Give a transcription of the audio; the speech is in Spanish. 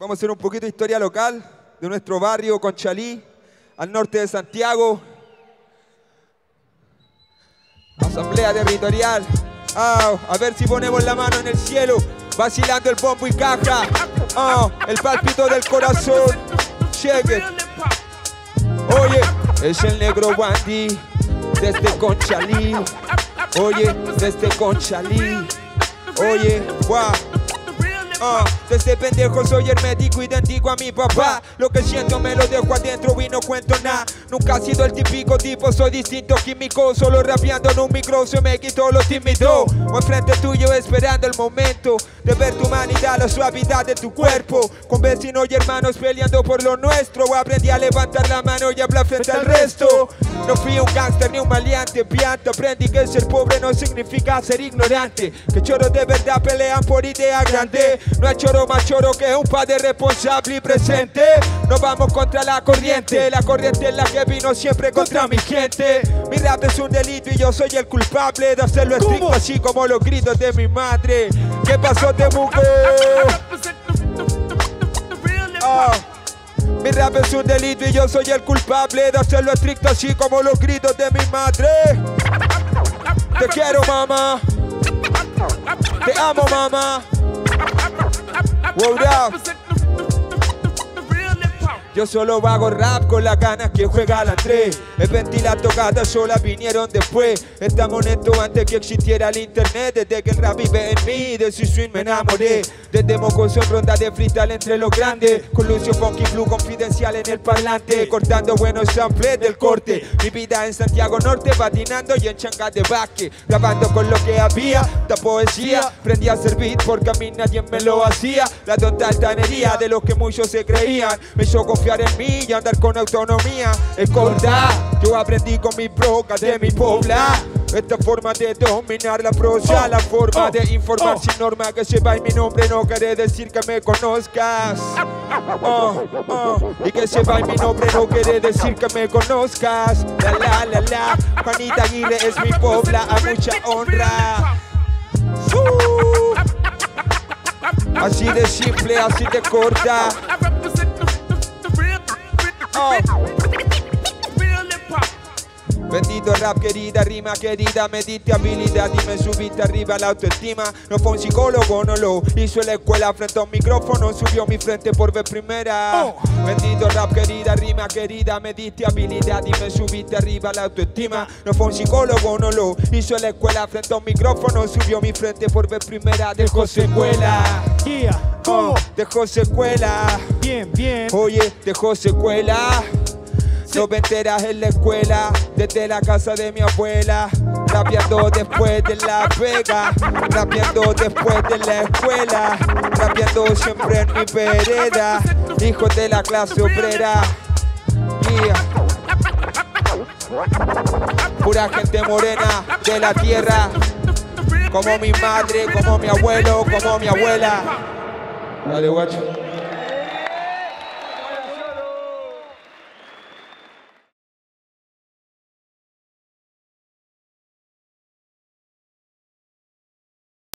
Vamos a hacer un poquito de historia local de nuestro barrio Conchalí, al norte de Santiago. Asamblea territorial. A ver si ponemos la mano en el cielo, vacilando el bombo y caja. El pálpito del corazón. Check it. Oye, es el negro Wandy desde Conchalí. Oye, desde Conchalí. Oye, guau. Desde pendejo soy hermético, idéntico a mi papá. Lo que siento me lo dejo adentro y no cuento nada. Nunca he sido el típico tipo, soy distinto químico. Solo rapeando en un micro se me quitó lo tímido. O enfrente tuyo esperando el momento de ver tu humanidad, la suavidad de tu cuerpo. Con vecinos y hermanos peleando por lo nuestro. Aprendí a levantar la mano y hablar frente al resto. No fui un gángster ni un maleante, piante. Aprendí que ser pobre no significa ser ignorante. Que choros de verdad pelean por ideas grandes. No hay choro más choro que un padre responsable y presente. No vamos contra la corriente es la que vino siempre contra mi gente. Mi rap es un delito y yo soy el culpable de hacerlo estricto, así como los gritos de mi madre. ¿Qué pasó, Temuco? Mi rap es un delito y yo soy el culpable de hacerlo estricto, así como los gritos de mi madre. Te quiero, mamá. Te amo, mamá. Wow, yo solo hago rap con las ganas que juega la 3. El ventilar tocadas solas vinieron después. Estamos en esto antes que existiera el internet. Desde que el rap vive en mí, de su swing me enamoré. Desde mocoso en ronda de freestyle entre los grandes. Con Lucio Funky Blue confidencial en el parlante. Cortando buenos samples del corte. Mi vida en Santiago Norte, patinando y en changas de basque. Grabando con lo que había, esta poesía. Aprendí a hacer beat porque a mí nadie me lo hacía. La tonta altanería de los que muchos se creían me hizo confiar en mí y andar con autonomía. Escolta, yo aprendí con mi broca de mi pobla. Esta forma de dominar la prosa, la forma de informar sin norma. Que sepas mi nombre no quiere decir que me conozcas. Y que sepas mi nombre no quiere decir que me conozcas. La. Juanita Aguirre es mi pobla, a mucha honra. Así de simple, así de corta. Bendito rap, querida, rima querida, me diste habilidad y me subiste arriba la autoestima. No fue un psicólogo, no lo hizo en la escuela. Frente a un micrófono subió mi frente por vez primera. Bendito rap, querida, rima querida, me diste habilidad y me subiste arriba la autoestima. No fue un psicólogo, no lo hizo en la escuela. Frente a un micrófono subió mi frente por vez primera. Dejó secuela. Dejó secuela. Bien. Oye, dejó secuela. Noventeras en la escuela, desde la casa de mi abuela. Rapeando después de la pega, rapeando después de la escuela. Rapeando siempre en mi vereda, hijos de la clase obrera. Pura gente morena de la tierra, como mi madre, como mi abuelo, como mi abuela. Dale, guacho.